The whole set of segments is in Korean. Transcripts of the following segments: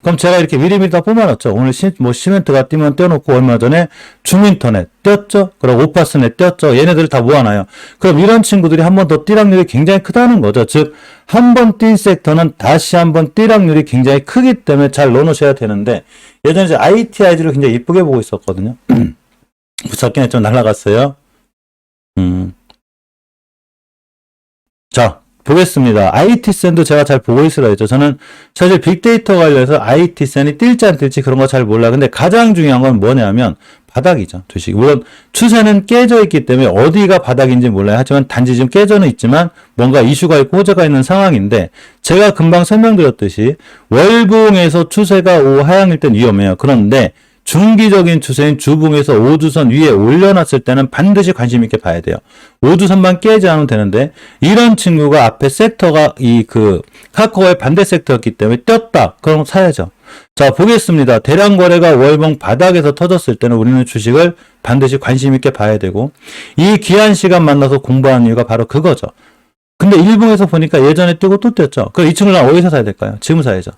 그럼 제가 이렇게 미리미리 다 뽑아놨죠. 오늘 시멘트가 뛰면 떼어놓고 얼마 전에 중인터넷 떼었죠. 그리고 오파스넷 떼었죠. 얘네들을 다 모아놔요. 그럼 이런 친구들이 한 번 더 뛸 확률이 굉장히 크다는 거죠. 즉, 한 번 뛴 섹터는 다시 한 번 뛸 확률이 굉장히 크기 때문에 잘 넣어놓으셔야 되는데, 예전에 이제 ITIG를 굉장히 이쁘게 보고 있었거든요. 붙잡긴 했지만 날아갔어요. 자, 보겠습니다. IT센도 제가 잘 보고 있으라 했죠. 저는 사실 빅데이터 관련해서 IT센이 뛸지 안 뛸지 그런 거 잘 몰라요. 근데 가장 중요한 건 뭐냐면 바닥이죠. 주식. 물론 추세는 깨져 있기 때문에 어디가 바닥인지 몰라요. 하지만 단지 지금 깨져는 있지만 뭔가 이슈가 있고 호재가 있는 상황인데, 제가 금방 설명드렸듯이 월봉에서 추세가 하향일 땐 위험해요. 그런데 중기적인 추세인 주봉에서 5주선 위에 올려놨을 때는 반드시 관심 있게 봐야 돼요. 5주선만 깨지 않으면 되는데, 이런 친구가 앞에 섹터가 카카오의 반대 섹터였기 때문에 떴다. 그럼 사야죠. 자, 보겠습니다. 대량 거래가 월봉 바닥에서 터졌을 때는 우리는 주식을 반드시 관심 있게 봐야 되고, 이 귀한 시간 만나서 공부하는 이유가 바로 그거죠. 근데 일봉에서 보니까 예전에 뜨고 또 떴죠. 그럼 이 친구를 어디서 사야 될까요? 지금 사야죠.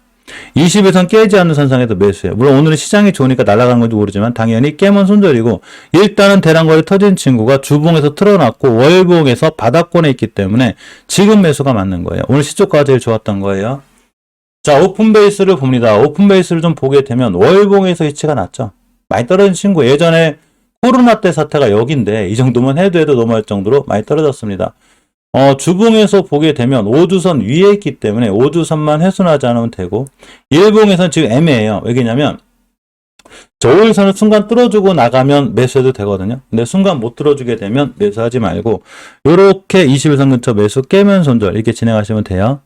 20에선 깨지 않는 선상에도 매수해요. 물론 오늘은 시장이 좋으니까 날아간 건지 모르지만 당연히 깨면 손절이고, 일단은 대량거래 터진 친구가 주봉에서 틀어놨고 월봉에서 바닥권에 있기 때문에 지금 매수가 맞는 거예요. 오늘 시초가가 제일 좋았던 거예요. 자, 오픈베이스를 봅니다. 오픈베이스를 좀 보게 되면 월봉에서 위치가 낮죠. 많이 떨어진 친구. 예전에 코로나 때 사태가 여긴데 이 정도면 해도 넘어갈 정도로 많이 떨어졌습니다. 주봉에서 보게 되면 5주선 위에 있기 때문에 5주선만 훼손하지 않으면 되고, 일봉에서는 지금 애매해요. 왜냐면 저 5일선을 순간 뚫어주고 나가면 매수해도 되거든요. 근데 순간 못 뚫어주게 되면 매수하지 말고 요렇게 21선 근처 매수 깨면 손절 이렇게 진행하시면 돼요.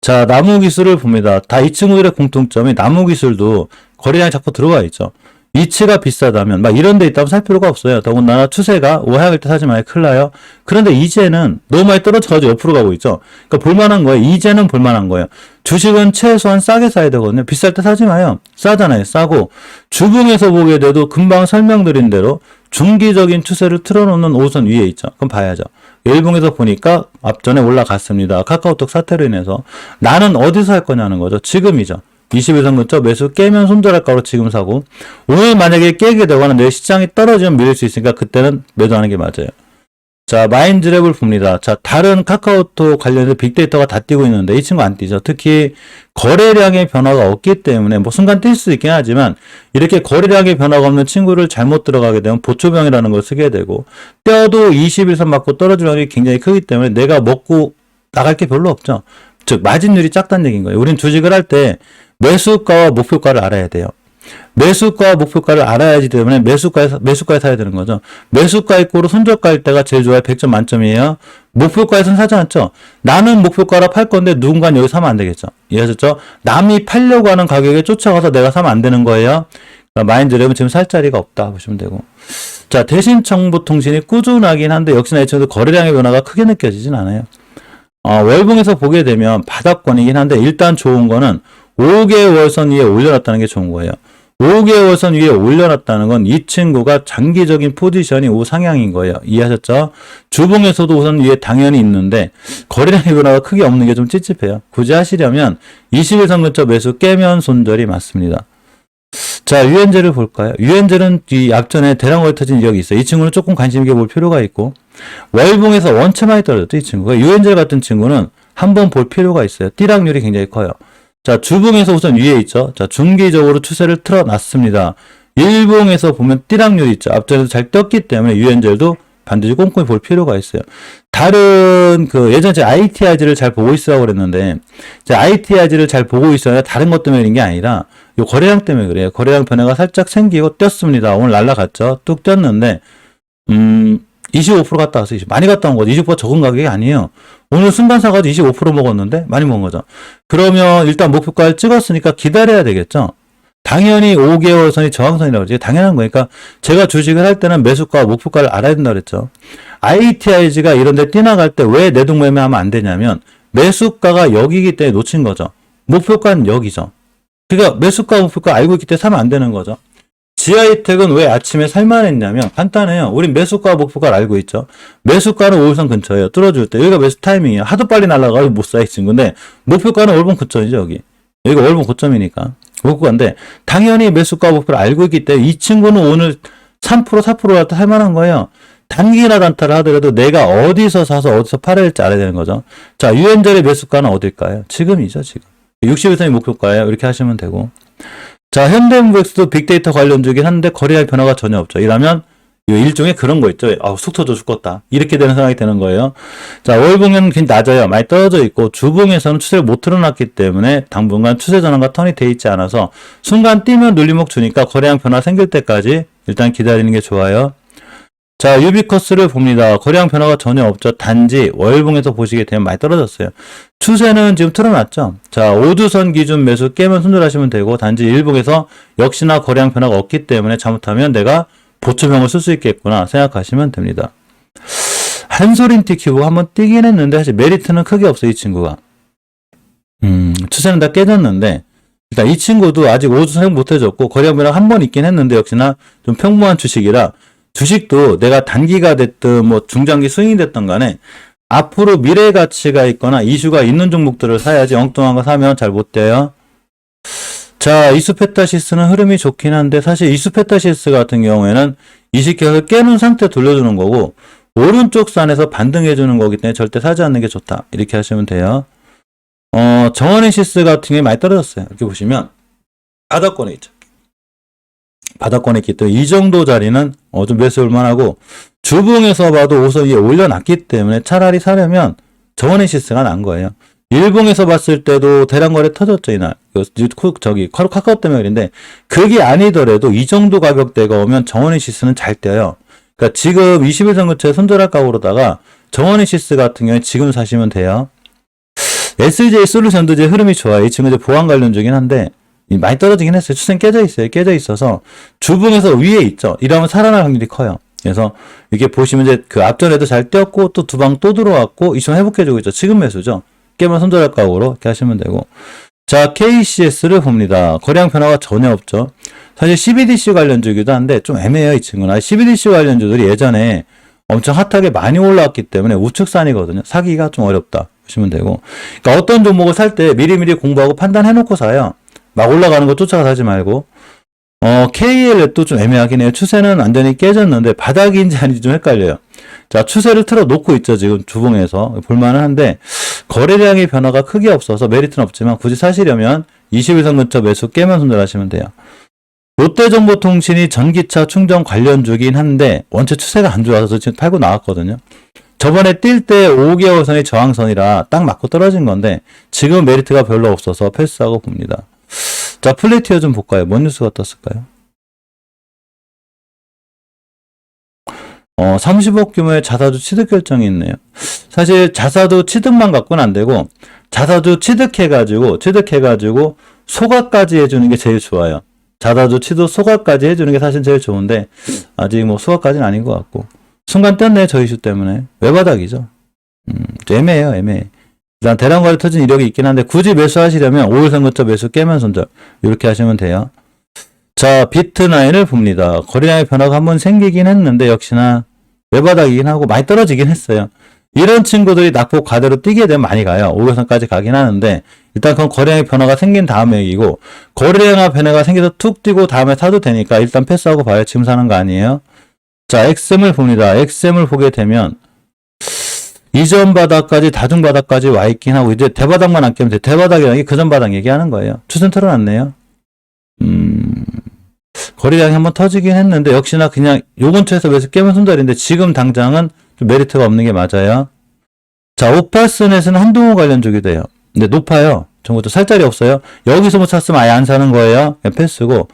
자, 나무기술을 봅니다. 다 이 친구들의 공통점이 나무기술도 거래량이 자꾸 들어가 있죠. 위치가 비싸다면 막 이런 데 있다면 살 필요가 없어요. 더군다나 추세가 하향일 때 사지 마요. 큰일 나요. 그런데 이제는 너무 많이 떨어져가지고 옆으로 가고 있죠. 그러니까 볼만한 거예요. 이제는 볼만한 거예요. 주식은 최소한 싸게 사야 되거든요. 비쌀 때 사지 마요. 싸잖아요. 싸고 주봉에서 보게 돼도 금방 설명드린 대로 중기적인 추세를 틀어놓는 5선 위에 있죠. 그럼 봐야죠. 일봉에서 보니까 앞전에 올라갔습니다. 카카오톡 사태로 인해서. 나는 어디서 할 거냐는 거죠. 지금이죠. 21선 근처 매수 깨면 손절할까로 지금 사고, 오늘 만약에 깨게 되거나 내일 시장이 떨어지면 밀릴 수 있으니까 그때는 매도하는 게 맞아요. 자, 마인드랩을 봅니다. 자, 다른 카카오톡 관련해서 빅데이터가 다 뛰고 있는데 이 친구 안 뛰죠. 특히 거래량의 변화가 없기 때문에 순간 뛸 수 있긴 하지만 이렇게 거래량의 변화가 없는 친구를 잘못 들어가게 되면 보초병이라는 걸 쓰게 되고, 떼어도 21선 맞고 떨어질 확률이 굉장히 크기 때문에 내가 먹고 나갈 게 별로 없죠. 즉 마진율이 작다는 얘기인 거예요. 우린 주식을 할 때 매수가와 목표가를 알아야 돼요. 매수가와 목표가를 알아야지 때문에 매수가에 사야 되는 거죠. 매수가의 꼬로 손절가일 때가 제일 좋아요. 100점 만점이에요. 목표가에서는 사지 않죠. 나는 목표가라 팔 건데 누군가는 여기 사면 안 되겠죠. 이해하셨죠? 남이 팔려고 하는 가격에 쫓아가서 내가 사면 안 되는 거예요. 그러니까 마인드랩은 지금 살 자리가 없다 보시면 되고. 자, 대신정보통신이 꾸준하긴 한데 역시나 이 친구도 거래량의 변화가 크게 느껴지진 않아요. 월봉에서 보게 되면 바닥권이긴 한데 일단 좋은 거는 5개월선 위에 올려놨다는 게 좋은 거예요. 5개월선 위에 올려놨다는 건 이 친구가 장기적인 포지션이 우상향인 거예요. 이해하셨죠? 주봉에서도 우선 위에 당연히 있는데 거래량의 변화가 크게 없는 게 좀 찝찝해요. 굳이 하시려면 21선 근처 매수 깨면 손절이 맞습니다. 자, 유엔젤을 볼까요? 유엔젤은 이 앞전에 대량 거래 터진 이력이 있어요. 이 친구는 조금 관심 있게 볼 필요가 있고, 월봉에서 원체 많이 떨어졌죠. 이 친구가. 유엔젤 같은 친구는 한번 볼 필요가 있어요. 띠락률이 굉장히 커요. 자, 주봉에서 우선 위에 있죠. 자, 중기적으로 추세를 틀어놨습니다. 일봉에서 보면 띠락률이 있죠. 앞전에도 잘 떴기 때문에 유엔젤도 반드시 꼼꼼히 볼 필요가 있어요. 다른 예전에 제가 ITIG를 잘 보고 있으라고 그랬는데, ITIG를 잘 보고 있어야 다른 것 때문에 그런 게 아니라 요 거래량 때문에 그래요. 거래량 변화가 살짝 생기고 떴습니다. 오늘 날라갔죠. 뚝 떴는데 25% 갔다 왔어요. 많이 갔다 온 거죠. 20% 적은 가격이 아니에요. 오늘 순간 사가지고 25% 먹었는데 많이 먹은 거죠. 그러면 일단 목표가를 찍었으니까 기다려야 되겠죠. 당연히 5개월 선이 저항선이라고 그러지. 당연한 거니까 제가 주식을 할 때는 매수가와 목표가를 알아야 된다고 그랬죠. ITIG가 이런 데 뛰나갈 때 왜 내동매매하면 안 되냐면 매수가가 여기기 때문에 놓친 거죠. 목표가는 여기죠. 그러니까 매수가 목표가 알고 있기 때문에 사면 안 되는 거죠. 지하이텍은 왜 아침에 살만했냐면 간단해요. 우린 매수가 목표가를 알고 있죠. 매수가는 5일선 근처예요. 뚫어줄 때 여기가 매수 타이밍이에요. 하도 빨리 날아가서 못 사 이 친구인데 목표가는 월봉 고점이죠. 여기가 월봉 고점이니까 목표가인데 당연히 매수가 목표를 알고 있기 때문에 이 친구는 오늘 3% 4%라도 할 만한 거예요. 단기나 단타를 하더라도 내가 어디서 사서 어디서 팔아야 될지 알아야 되는 거죠. 자, 유엔젤의 매수가는 어딜까요? 지금이죠, 지금. 60일선이 목표가예요. 이렇게 하시면 되고. 자, 현대무엑스도 빅데이터 관련주긴 한데 거래할 변화가 전혀 없죠. 이러면 일종의 그런 거 있죠. 속 터져 죽겠다. 이렇게 되는 상황이 되는 거예요. 자, 월봉은 굉장히 낮아요. 많이 떨어져 있고 주봉에서는 추세를 못 틀어놨기 때문에 당분간 추세 전환과 턴이 돼 있지 않아서 순간 뛰면 눌림목 주니까 거래량 변화 생길 때까지 일단 기다리는 게 좋아요. 자, 유비커스를 봅니다. 거래량 변화가 전혀 없죠. 단지 월봉에서 보시게 되면 많이 떨어졌어요. 추세는 지금 틀어놨죠. 자, 5주선 기준 매수 깨면 손절하시면 되고 단지 일봉에서 역시나 거래량 변화가 없기 때문에 잘못하면 내가 보초병을 쓸 수 있겠구나 생각하시면 됩니다. 한솔인티 큐브가 한번 뛰긴 했는데 사실 메리트는 크게 없어요. 이 친구가. 추세는 다 깨졌는데 일단 이 친구도 아직 5주 사용 못 해줬고 거래량 변화가 한 번 있긴 했는데 역시나 좀 평범한 주식이라 주식도 내가 단기가 됐든 뭐 중장기 스윙이 됐든 간에 앞으로 미래 가치가 있거나 이슈가 있는 종목들을 사야지 엉뚱한 거 사면 잘 못 돼요. 자, 이수페타시스는 흐름이 좋긴 한데 사실 이수페타시스 같은 경우에는 이식해서 깨는 상태 돌려주는 거고 오른쪽 산에서 반등해주는 거기 때문에 절대 사지 않는 게 좋다. 이렇게 하시면 돼요. 정원이시스 같은 경우에 많이 떨어졌어요. 이렇게 보시면 바닥권에 있죠. 바닥권에 있기 때문에 이 정도 자리는 좀 매수할 만하고 주봉에서 봐도 우선 위에 올려놨기 때문에 차라리 사려면 정원이시스가 난 거예요. 일봉에서 봤을 때도 대량거래 터졌죠, 이날. 카카오 때문에 그런데, 그게 아니더라도 이 정도 가격대가 오면 정원이시스는 잘 뛰어요. 그러니까 지금 21선 근처에 손절할 각오로다가 정원이시스 같은 경우에 지금 사시면 돼요. SJ 솔루션도 이제 흐름이 좋아요. 이 친구 이제 보안 관련주긴 한데, 많이 떨어지긴 했어요. 추세는 깨져 있어요. 깨져 있어서 주봉에서 위에 있죠. 이러면 살아날 확률이 커요. 그래서 이게 보시면 이제 그 앞전에도 잘 뛰었고 또 두 방 또 들어왔고 이좀 회복해주고 있죠. 지금 매수죠. 깨면 손절할 각오로 이렇게 하시면 되고. 자, KCS를 봅니다. 거래량 변화가 전혀 없죠. 사실 CBDC 관련주이기도 한데 좀 애매해요, 이 친구는. CBDC 관련주들이 예전에 엄청 핫하게 많이 올라왔기 때문에 우측산이거든요. 사기가 좀 어렵다 보시면 되고. 그러니까 어떤 종목을 살 때 미리미리 공부하고 판단해놓고 사요. 막 올라가는 거 쫓아가 사지 말고. KL도 좀 애매하긴 해요. 추세는 완전히 깨졌는데 바닥인지 아닌지 좀 헷갈려요. 자, 추세를 틀어 놓고 있죠. 지금 주봉에서. 볼만은 한데 거래량의 변화가 크게 없어서 메리트는 없지만 굳이 사시려면 21선 근처 매수 깨면 손절하시면 돼요. 롯데정보통신이 전기차 충전 관련주긴 한데 원체 추세가 안 좋아서 지금 팔고 나왔거든요. 저번에 뛸 때 5개월 선이 저항선이라 딱 맞고 떨어진 건데 지금 메리트가 별로 없어서 패스하고 봅니다. 자, 플래티어 좀 볼까요? 뭔 뉴스가 떴을까요? 30억 규모의 자사주 취득 결정이 있네요. 사실 자사주 취득만 갖고는 안 되고 자사주 취득해가지고 소각까지 해주는 게 제일 좋아요. 자사주 취득 소각까지 해주는 게 사실 제일 좋은데 아직 뭐 소각까지는 아닌 것 같고 순간 떴네. 저 이슈 때문에 외바닥이죠. 애매해요. 애매해. 일단 대량거래 터진 이력이 있긴 한데 굳이 매수하시려면 5일선 근처 매수 깨면 손절 이렇게 하시면 돼요. 자, 비트나인을 봅니다. 거래량의 변화가 한번 생기긴 했는데 역시나 외바닥이긴 하고 많이 떨어지긴 했어요. 이런 친구들이 낙폭 가대로 뛰게 되면 많이 가요. 5일선까지 가긴 하는데 일단 그건 거래량의 변화가 생긴 다음에 얘기고 거래량의 변화가 생겨서 툭 뛰고 다음에 사도 되니까 일단 패스하고 봐요. 지금 사는 거 아니에요. 자, XM을 봅니다. XM을 보게 되면 이전 바닥까지 다중 바닥까지 와 있긴 하고 이제 대바닥만 안 깨면 돼. 대바닥이라는 게 그전 바닥 얘기하는 거예요. 추세는 틀어놨네요. 거래량이 한번 터지긴 했는데 역시나 그냥 요 근처에서 매수 깨면 손절인데 지금 당장은 좀 메리트가 없는 게 맞아요. 자, 오파스넷은 한동호 관련주기도 해요. 근데 높아요. 전부터 살 자리 없어요. 여기서 못 샀으면 아예 안 사는 거예요. 그냥 패스고.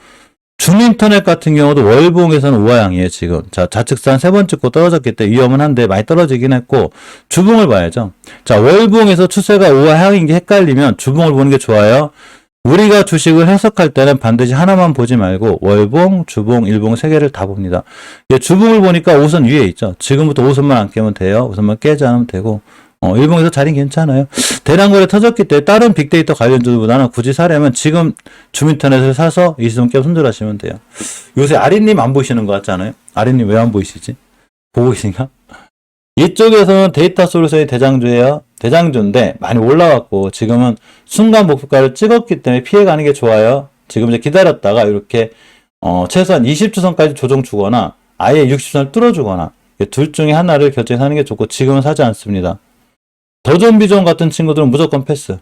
중인터넷 같은 경우도 월봉에서는 우하향이에요, 지금. 자, 좌측산 세 번 찍고 떨어졌기 때문에 위험은 한데 많이 떨어지긴 했고, 주봉을 봐야죠. 자, 월봉에서 추세가 우하향인 게 헷갈리면 주봉을 보는 게 좋아요. 우리가 주식을 해석할 때는 반드시 하나만 보지 말고 월봉, 주봉, 일봉 세 개를 다 봅니다. 주봉을 보니까 5선 위에 있죠. 지금부터 5선만 안 깨면 돼요. 5선만 깨지 않으면 되고, 일봉에서 자리는 괜찮아요. 대량거래 터졌기 때문에 다른 빅데이터 관련주보다는 굳이 사려면 지금 주민터넷을 사서 이시선 깨고 손절하시면 돼요. 요새 아린님 안 보이시는 것 같지 않아요? 아린님 왜 안 보이시지? 보고 계신가? 이쪽에서는 데이터 솔루션이 대장주예요. 대장주인데 많이 올라왔고 지금은 순간 목표가를 찍었기 때문에 피해가는 게 좋아요. 지금 이제 기다렸다가 이렇게 최소한 20주선까지 조정 주거나 아예 60선을 뚫어주거나 둘 중에 하나를 결정해서 하는 게 좋고 지금은 사지 않습니다. 더존 비존 같은 친구들은 무조건 패스.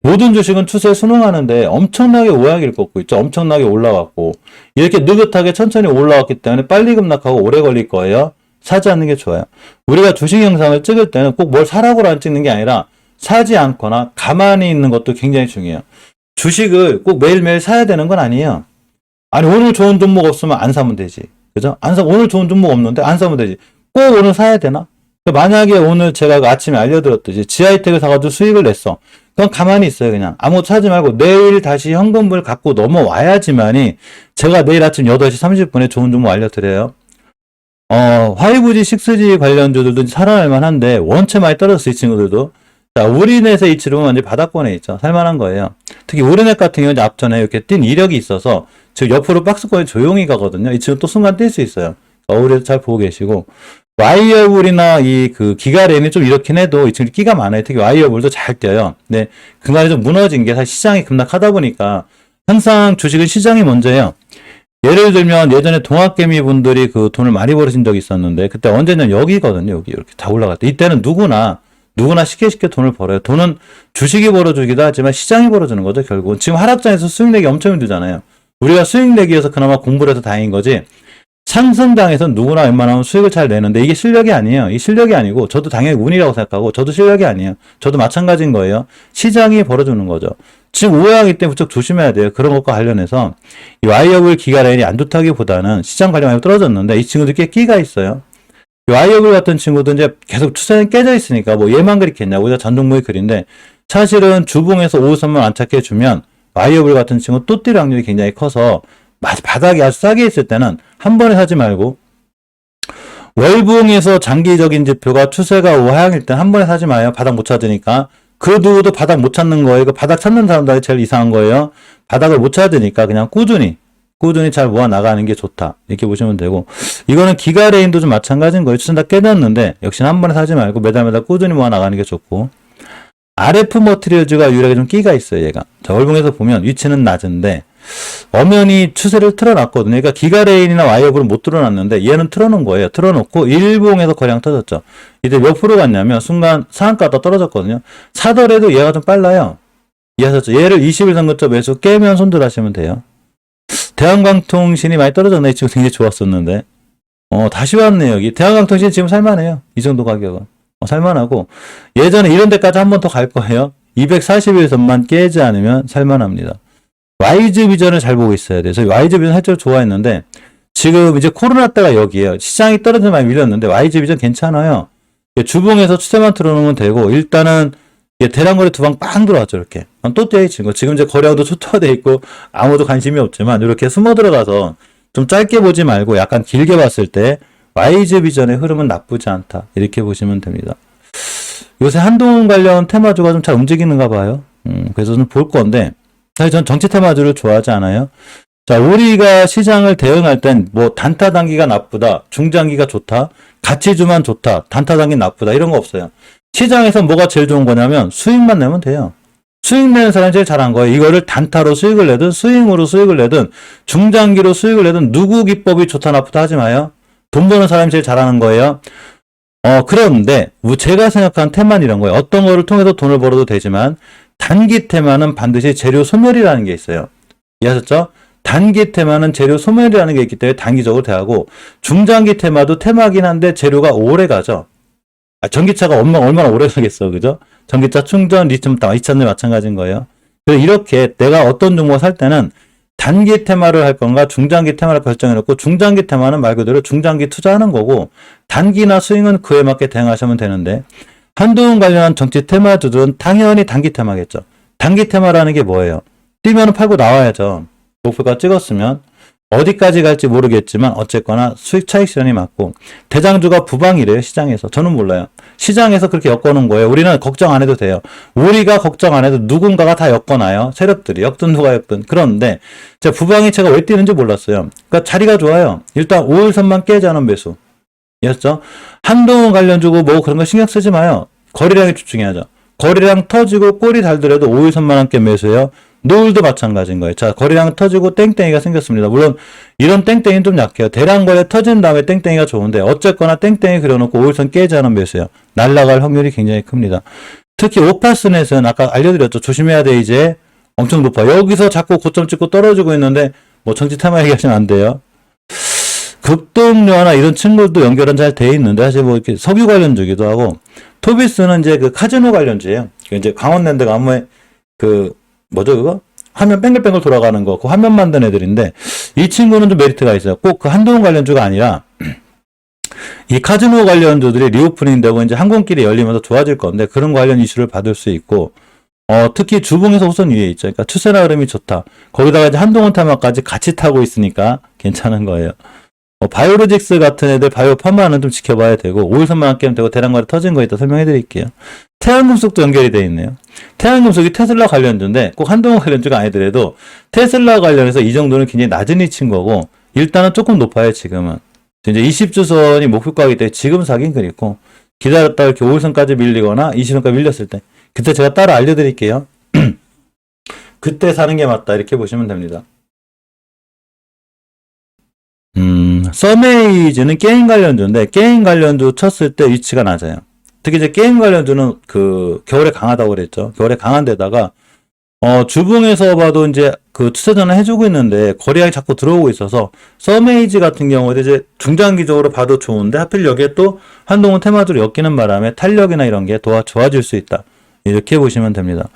모든 주식은 추세에 순응하는데 엄청나게 오야기를 꺾고 있죠. 엄청나게 올라왔고 이렇게 느긋하게 천천히 올라왔기 때문에 빨리 급락하고 오래 걸릴 거예요. 사지 않는 게 좋아요. 우리가 주식 영상을 찍을 때는 꼭 뭘 사라고만 찍는 게 아니라 사지 않거나 가만히 있는 것도 굉장히 중요해요. 주식을 꼭 매일매일 사야 되는 건 아니에요. 아니 오늘 좋은 종목 없으면 안 사면 되지. 그죠? 오늘 좋은 종목 없는데 안 사면 되지. 꼭 오늘 사야 되나? 만약에 오늘 제가 아침에 알려드렸듯이 지하이텍을 사가지고 수익을 냈어. 그건 가만히 있어요. 그냥 아무것도 사지 말고 내일 다시 현금을 갖고 넘어와야지만이 제가 내일 아침 8시 30분에 좋은 종목 알려드려요. 5G, 6G 관련주들도 살아날 만한데 원체 많이 떨어졌어요. 이 친구들도. 자, 우리넷의 이치로 보면 이제 바닥권에 있죠. 살만한 거예요. 특히 우리넷 같은 경우는 앞전에 이렇게 뛴 이력이 있어서 지금 옆으로 박스권이 조용히 가거든요. 이 친구 또 순간 뛸 수 있어요. 우리도 잘 보고 계시고. 와이어블이나 기가렌이 좀 이렇긴 해도 이 친구 끼가 많아요. 특히 와이어블도 잘 뛰어요. 근데 그간에 좀 무너진 게 사실 시장이 급락하다 보니까 항상 주식은 시장이 먼저예요. 예를 들면 예전에 동학개미 분들이 그 돈을 많이 벌으신 적이 있었는데 그때 언제냐면 여기거든요. 여기 이렇게 다 올라갈 때. 이때는 누구나 쉽게 돈을 벌어요. 돈은 주식이 벌어주기도 하지만 시장이 벌어주는 거죠. 결국은 지금 하락장에서 수익 내기 엄청 힘들잖아요. 우리가 수익 내기 위해서 그나마 공부를 해서 다행인 거지. 상승장에서는 누구나 웬만하면 수익을 잘 내는데 이게 실력이 아니에요. 이 실력이 아니고 저도 당연히 운이라고 생각하고 저도 실력이 아니에요. 저도 마찬가지인 거예요. 시장이 벌어주는 거죠. 지금 우회하기 때문에 무척 조심해야 돼요. 그런 것과 관련해서 이 와이어블 기가라인이 안 좋다기보다는 시장 관련 많이 떨어졌는데 이 친구들 꽤 끼가 있어요. 이 와이어블 같은 친구도 이제 계속 추세는 깨져 있으니까 뭐 얘만 그렇겠냐고 우리가 전종목이 그린데 사실은 주봉에서 5선만 안착해 주면 와이어블 같은 친구 또 뛸 확률이 굉장히 커서 바닥이 아주 싸게 있을 때는 한 번에 사지 말고 월봉에서 장기적인 지표가 추세가 우하향일 땐 한 번에 사지 마요. 바닥 못 찾으니까. 그 누구도 바닥 못 찾는 거예요. 그 바닥 찾는 사람들이 제일 이상한 거예요. 바닥을 못 찾으니까 그냥 꾸준히 잘 모아 나가는 게 좋다. 이렇게 보시면 되고 이거는 기가레인도 좀 마찬가지인 거예요. 추세 다 깨졌는데 역시나 한 번에 사지 말고 매달 꾸준히 모아 나가는 게 좋고 RF 머티리얼즈가 유일하게 좀 끼가 있어요. 얘가. 자, 월봉에서 보면 위치는 낮은데 엄연히 추세를 틀어놨거든요. 그러니까 기가레인이나 와이어블은 못 틀어놨는데 얘는 틀어놓은 거예요. 틀어놓고 일봉에서 거래량 터졌죠. 이제 몇 프로 갔냐면 순간 상한가가 떨어졌거든요. 사더라도 얘가 좀 빨라요. 이해하셨죠? 얘를 20일 선고점 매수 깨면 손절 하시면 돼요. 대한광통신이 많이 떨어졌네. 이 친구 굉장히 좋았었는데 다시 왔네 여기. 대한광통신 지금 살만해요. 이 정도 가격은. 살만하고 예전에 이런 데까지 한 번 더 갈 거예요. 241선만 깨지 않으면 살만합니다. 와이즈 비전을 잘 보고 있어야 돼요. 와이즈 비전 살짝 좋아했는데 지금 이제 코로나 때가 여기에요. 시장이 떨어져 많이 밀렸는데 와이즈 비전 괜찮아요. 주봉에서 추세만 틀어놓으면 되고 일단은 대량거래 두 방 빵 들어왔죠. 이렇게 또 뛰어있는 거. 지금 이제 거래량도 초토화돼 있고 아무도 관심이 없지만 이렇게 숨어 들어가서 좀 짧게 보지 말고 약간 길게 봤을 때 와이즈 비전의 흐름은 나쁘지 않다. 이렇게 보시면 됩니다. 요새 한동훈 관련 테마주가 좀 잘 움직이는가 봐요. 그래서 좀 볼 건데 사실 전 정치 테마주를 좋아하지 않아요. 자, 우리가 시장을 대응할 땐 뭐 단타 단기가 나쁘다, 중장기가 좋다, 가치주만 좋다, 단타 단기 나쁘다 이런 거 없어요. 시장에서 뭐가 제일 좋은 거냐면 수익만 내면 돼요. 수익 내는 사람이 제일 잘한 거예요. 이거를 단타로 수익을 내든 스윙으로 수익을 내든 중장기로 수익을 내든 누구 기법이 좋다 나쁘다 하지 마요. 돈 버는 사람이 제일 잘하는 거예요. 그런데 제가 생각한 테마는 이런 거예요. 어떤 거를 통해서 돈을 벌어도 되지만 단기 테마는 반드시 재료 소멸이라는 게 있어요. 이해하셨죠? 단기 테마는 재료 소멸이라는 게 있기 때문에 단기적으로 대하고 중장기 테마도 테마긴 한데 재료가 오래 가죠. 전기차가 얼마나 오래 가겠어. 그죠? 전기차 충전, 리튬, 2차전지 마찬가지인 거예요. 그래서 이렇게 내가 어떤 종목을 살 때는 단기 테마를 할 건가 중장기 테마를 결정해놓고 중장기 테마는 말 그대로 중장기 투자하는 거고 단기나 스윙은 그에 맞게 대응하시면 되는데 한동훈 관련한 정치 테마주들은 당연히 단기 테마겠죠. 단기 테마라는 게 뭐예요? 뛰면 팔고 나와야죠. 목표가 찍었으면 어디까지 갈지 모르겠지만 어쨌거나 수익 차익 실현이 맞고 대장주가 부방이래요. 시장에서. 저는 몰라요. 시장에서 그렇게 엮어놓은 거예요. 우리는 걱정 안 해도 돼요. 우리가 걱정 안 해도 누군가가 다 엮어놔요. 세력들이 엮든 누가 엮든. 그런데 제가 부방이체가 왜 뛰는지 몰랐어요. 그러니까 자리가 좋아요. 일단 5일선만 깨지 않은 매수. 이해했죠? 한동훈 관련주고 뭐 그런 거 신경 쓰지 마요. 거래량에 집중해야죠. 거래량 터지고 꼬리 달더라도 5일선만 함께 매수해요. 노을도 마찬가지인 거예요. 자, 거래량 터지고 땡땡이가 생겼습니다. 물론 이런 땡땡이는 좀 약해요. 대량 거래 터진 다음에 땡땡이가 좋은데 어쨌거나 땡땡이 그려놓고 5일선 깨지 않은 매수예요. 날라갈 확률이 굉장히 큽니다. 특히 오파스넷은 아까 알려드렸죠. 조심해야 돼. 이제 엄청 높아. 여기서 자꾸 고점 찍고 떨어지고 있는데 뭐 정치 테마 얘기하시면 안 돼요. 극동료나 이런 친구들도 연결은 잘 돼 있는데 사실 뭐 이렇게 석유 관련주기도 하고 토비스는 이제 그 카지노 관련주예요. 이제 강원랜드가 아무에 그 뭐죠 그거? 화면 뺑글뺑글 돌아가는 거, 그 화면 만든 애들인데 이 친구는 좀 메리트가 있어요. 꼭 그 한동훈 관련주가 아니라 이 카지노 관련주들이 리오프닝 되고 이제 항공길이 열리면서 좋아질 건데 그런 관련 이슈를 받을 수 있고 특히 주봉에서 우선 위에 있죠. 그러니까 추세나 흐름이 좋다. 거기다가 이제 한동훈 테마까지 같이 타고 있으니까 괜찮은 거예요. 바이오로직스 같은 애들 바이오 파마는 좀 지켜봐야 되고 5일선만 깨면 되고 대량거래 터진 거 있다 설명해 드릴게요. 태양금속도 연결이 되어 있네요. 태양금속이 테슬라 관련주인데 꼭 한동훈 관련주가 아니더라도 테슬라 관련해서 이 정도는 굉장히 낮은 위치인 거고 일단은 조금 높아요 지금은. 이제 20주선이 목표가이기 때문에 지금 사긴 그립고 기다렸다 이렇게 5일선까지 밀리거나 20선까지 밀렸을 때 그때 제가 따로 알려드릴게요. 그때 사는 게 맞다 이렇게 보시면 됩니다. 서메이즈는 게임 관련주인데 게임 관련주 쳤을 때 위치가 낮아요. 특히 이제 게임 관련주는 그 겨울에 강하다고 그랬죠. 겨울에 강한 데다가 주봉에서 봐도 이제 그 추세 전환 해주고 있는데 거래량이 자꾸 들어오고 있어서 서메이즈 같은 경우에 이제 중장기적으로 봐도 좋은데 하필 여기에 또 한동훈 테마주로 엮이는 바람에 탄력이나 이런 게 좋아질 수 있다. 이렇게 보시면 됩니다.